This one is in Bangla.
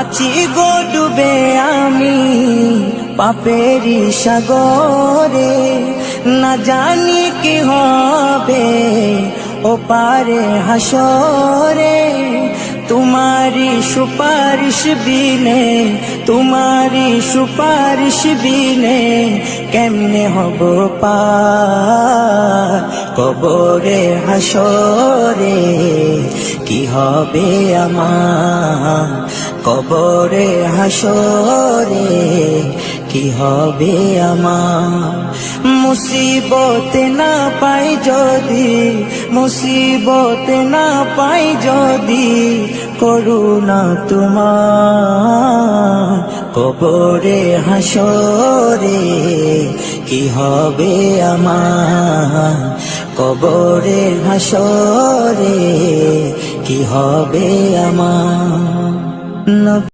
আছি গো ডুবে আমি পাপেরি সাগরে, না জানি কি হবে ও পারে হাসরে। তোমারি সুপারিশ বিনে, তোমারি সুপারিশ বিনে কেমনে হব পার কবরে হাসরে। কি হবে আমার কবরে হাসরে, কি হবে আমার। মুসিবত না পাই যদি, মুসিবত না পাই যদি করুণা তোমার কবরে হাসরে। কি হবে আমার কবরে হাসরে, কি হবে আমার।